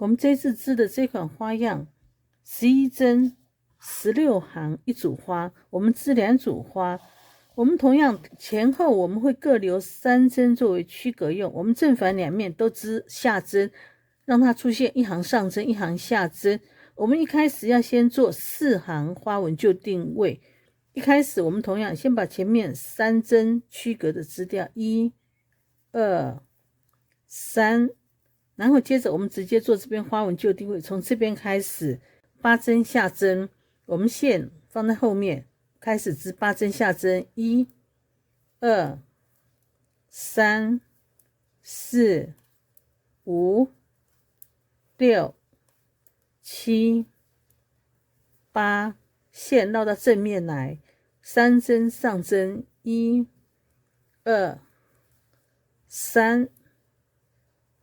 我们这次织的这款花样，11针16行一组花，我们织2组花。我们同样前后我们会各留3针作为区隔用，我们正反两面都织下针，让它出现1行上针1行下针。我们一开始要先做4行花纹就定位，一开始我们同样先把前面3针区隔的织掉，1、2、3，然后接着我们直接做这边花纹就定位，从这边开始8针下针，我们线放在后面，开始织8针下针，1、2、3、4、5、6、7、8，线绕到正面来，3针上针，1、2、3，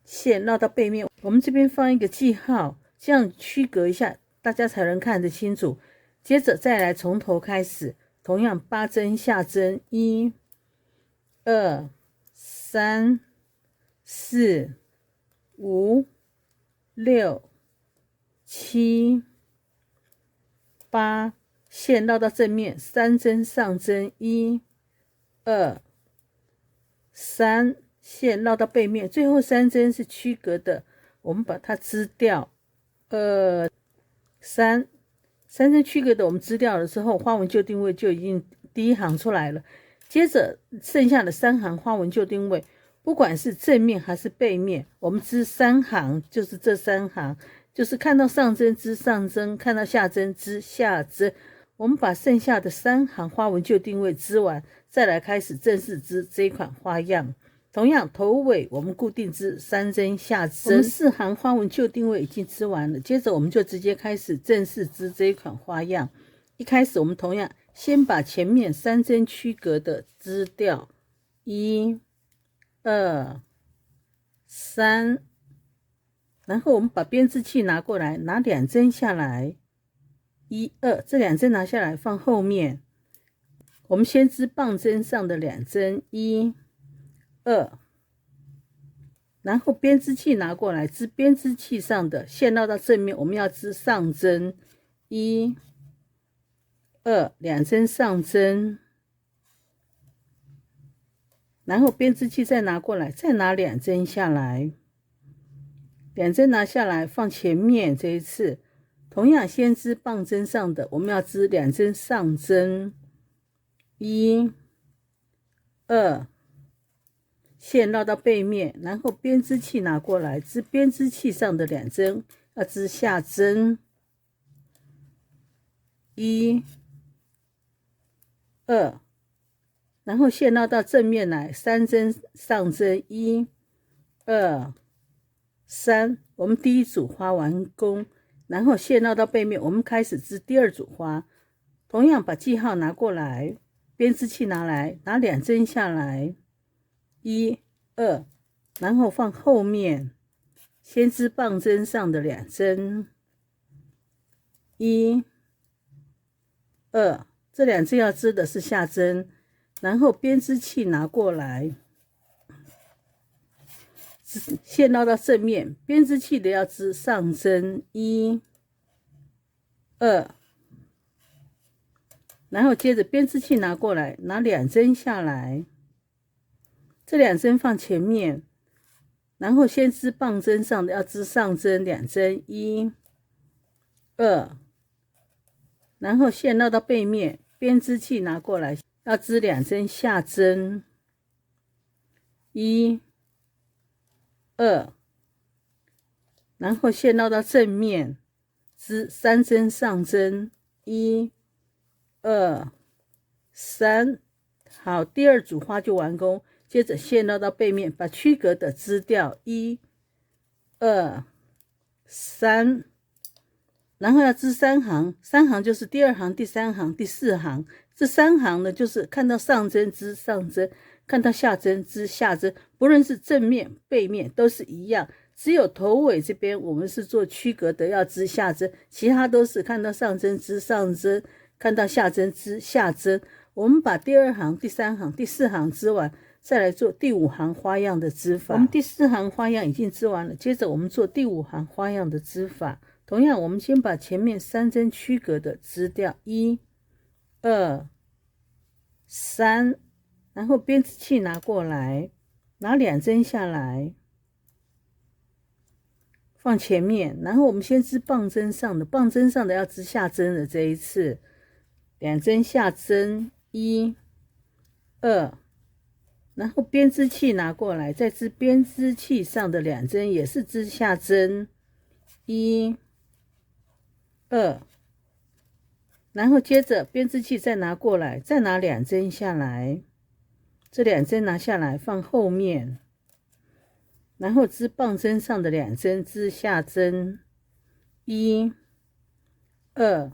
线绕到背面。我们这边放一个记号，这样区隔一下，大家才能看得清楚。接着再来从头开始，同样8针下针，1、2、3、4、5、6、7、8，线绕到正面，3针上针，1、2、3，线绕到背面，最后3针是区隔的，我们把它织掉，2、3。3针区隔的我们织掉了之后，花纹就定位就已经第1行出来了。接着剩下的3行花纹就定位，不管是正面还是背面，我们织3行，就是这3行，就是看到上针织上针，看到下针织下针。我们把剩下的3行花纹就定位织完，再来开始正式织这一款花样。同样头尾我们固定织3针下针，我们4行花纹就定位已经织完了，接着我们就直接开始正式织这一款花样。一开始我们同样先把前面3针区隔的织掉，1、2、3，然后我们把编织器拿过来，拿2针下来，1、2，这2针拿下来放后面。我们先织棒针上的2针，1、2，然后编织器拿过来，织编织器上的线绕到正面，我们要织上针，1、2， 2针上针，然后编织器再拿过来，再拿2针下来，2针拿下来放前面。这一次同样先织棒针上的，我们要织2针上针，1、2，线绕到背面，然后编织器拿过来，织编织器上的2针，要织下针，1、2，然后线绕到正面来，3针上针，1、2、3，我们第1组花完工，然后线绕到背面，我们开始织第2组花。同样把记号拿过来，编织器拿来，拿2针下来，1、2，然后放后面，先织棒针上的2针，1、2，这2针要织的是下针，然后编织器拿过来，线绕到正面，编织器的要织上针，1、2，然后接着编织器拿过来，拿2针下来，这2针放前面，然后先织棒针上的要织上针2针，1、2，然后线绕到背面，编织器拿过来，要织2针下针，1、2，然后线绕到正面，织3针上针，1、2、3，好，第2组花就完工。接着线绕到背面，把区隔的织掉，1、2、3，然后要织3行，3行就是第2行、第3行、第4行。这3行呢，就是看到上针织上针，看到下针织下针，不论是正面、背面都是一样。只有头尾这边我们是做区隔的，要织下针，其他都是看到上针织上针，看到下针织下针。我们把第2行、第3行、第4行织完，再来做第5行花样的织法。我们第4行花样已经织完了，接着我们做第5行花样的织法。同样，我们先把前面3针区隔的织掉，1、2、3，然后编织器拿过来，拿2针下来，放前面，然后我们先织棒针上的，棒针上的要织下针的，这一次2针下针，1、2，然后编织器拿过来，再织编织器上的2针，也是织下针，1、2，然后接着编织器再拿过来，再拿2针下来，这2针拿下来放后面，然后织棒针上的2针，织下针，1、2，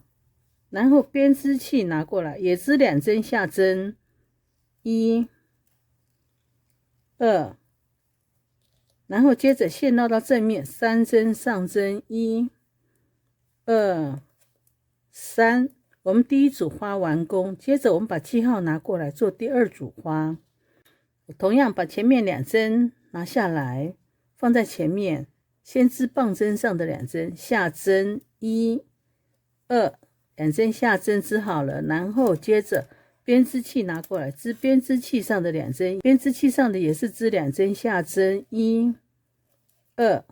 然后编织器拿过来，也织2针下针，1、2，然后接着线绕到正面，3针上针，1、2、3，我们第1组花完工。接着我们把记号拿过来做第2组花，同样把前面2针拿下来放在前面，先织棒针上的2针下针，1、2， 2针下针织好了，然后接着编织器拿过来，织编织器上的2针，编织器上的也是织2针下针，1、2，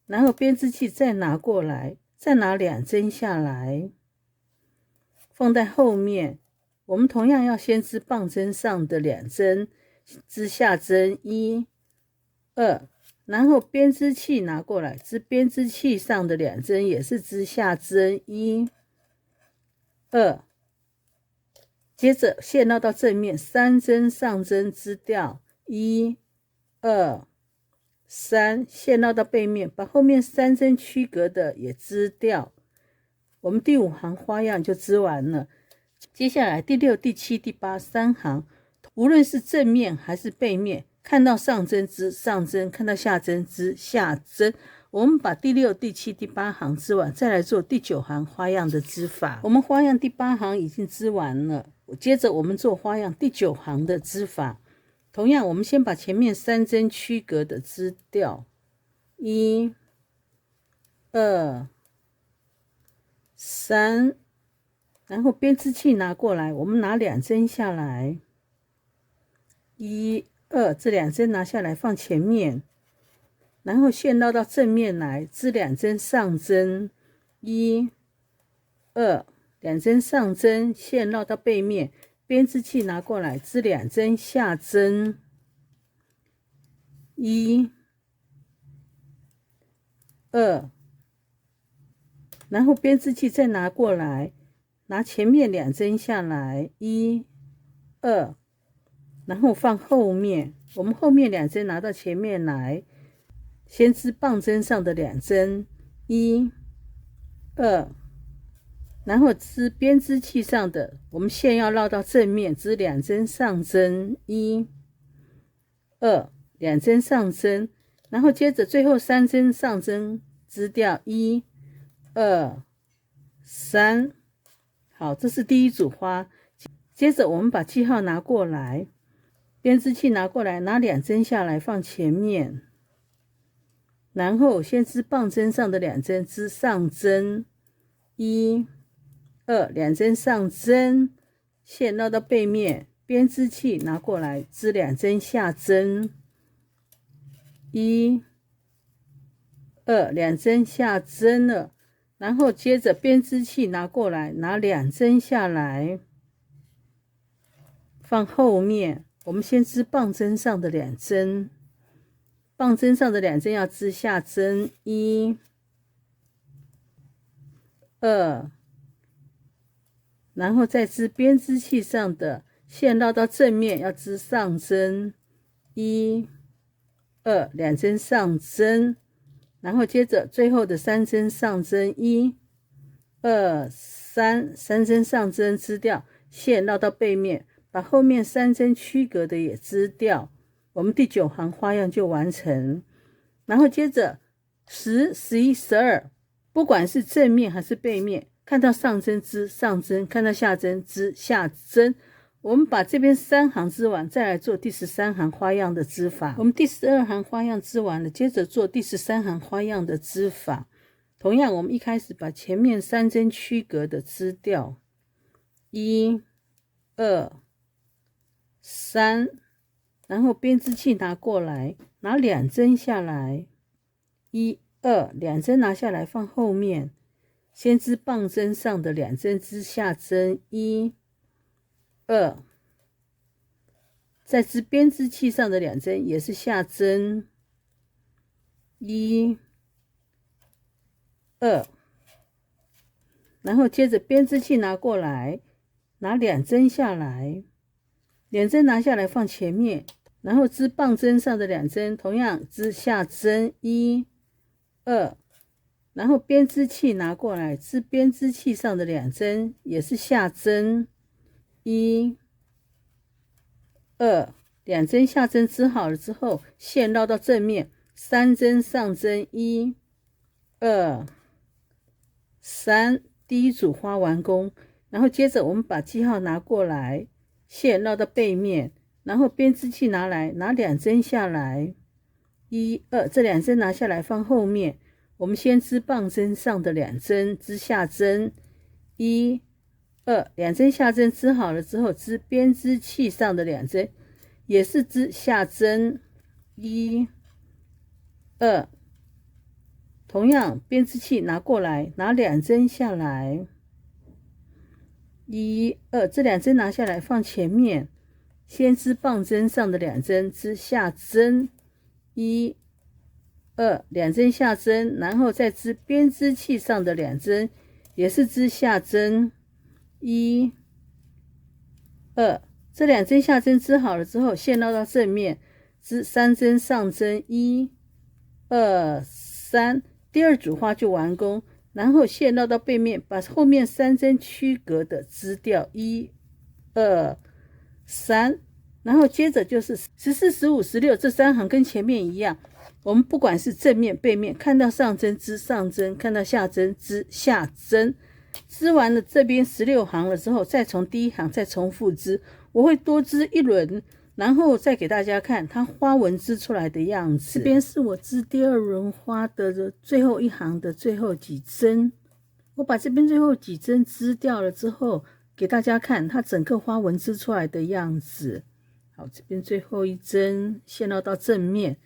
然后编织器再拿过来，再拿2针下来，放在后面。我们同样要先织棒针上的2针，织下针1、2，然后编织器拿过来，织编织器上的2针，也是织下针1、2，接着线绕到正面，3针上针织掉1、2、3，线绕到背面，把后面3针区隔的也织掉。我们第5行花样就织完了。接下来第6、第7、第8 3行，无论是正面还是背面，看到上针织上针，看到下针织下针。我们把第6、第7、第8行织完，再来做第9行花样的织法。我们花样第8行已经织完了，接着我们做花样第9行的织法。同样，我们先把前面3针区隔的织掉，1、2、3，然后编织器拿过来，我们拿2针下来，1、2，这2针拿下来放前面，然后线绕到正面来，织2针上针，1、2， 2针上针，线绕到背面，编织器拿过来，织2针下针，1、2，然后编织器再拿过来，拿前面2针下来，1、2，然后放后面。我们后面2针拿到前面来，先织棒针上的2针，1、2，然后织编织器上的，我们线要绕到正面，织2针上针，1、2， 2针上针，然后接着最后3针上针织掉，1、2、3。好，这是第1组花。接着我们把记号拿过来，编织器拿过来，拿2针下来放前面，然后先织棒针上的2针，织上针，1、2， 2针上针，线绕到背面，编织器拿过来，织2针下针，1、2， 2针下针了，然后接着编织器拿过来，拿2针下来，放后面。我们先织棒针上的2针，棒针上的2针要织下针，1、2，然后再织编织器上的，线绕到正面要织上针，1、2， 2针上针，然后接着最后的3针上针，1、2、3， 3针上针织掉，线绕到背面，把后面3针区隔的也织掉，我们第9行花样就完成。然后接着10、11、12，不管是正面还是背面，看到上针织上针，看到下针织下针。我们把这边3行织完，再来做第13行花样的织法。我们第12行花样织完了，接着做第13行花样的织法。同样，我们一开始把前面3针区隔的织掉，1、2、3，然后编织器拿过来，拿2针下来，1、2，两针拿下来放后面，先织棒针上的2针织下针，1、2，再织编织器上的2针也是下针，1、2，然后接着编织器拿过来，拿2针下来，2针拿下来放前面，然后织棒针上的2针同样织下针，1、2，然后编织器拿过来，织编织器上的2针也是下针，1、2，两针下针织好了之后，线绕到正面，3针上针，1、2、3，第一组花完工。然后接着我们把记号拿过来，线绕到背面，然后编织器拿来，拿2针下来，1、2，这2针拿下来放后面。我们先织棒针上的2针，织下针，1、2，两针下针织好了之后，织编织器上的2针，也是织下针，1、2，同样编织器拿过来，拿2针下来，1、2，这2针拿下来放前面，先织棒针上的2针，织下针，1、2，两针下针，然后再织编织器上的2针，也是织下针，1、2，这2针下针织好了之后，线绕到正面，织3针上针，1、2、3，第2组花就完工。然后线绕到背面，把后面3针区隔的织掉，1、2、3，然后接着就是14、15、16这3行跟前面一样，我们不管是正面背面，看到上针织上针，看到下针织下针。织完了这边16行了之后，再从第1行再重复织，我会多织1轮，然后再给大家看它花纹织出来的样子。这边是我织第2轮花的最后1行的最后几针，我把这边最后几针织掉了之后，给大家看它整个花纹织出来的样子。好，这边最后1针线绕到正面，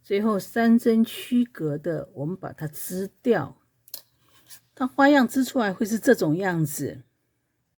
最后3针区隔的，我们把它织掉，它花样织出来会是这种样子。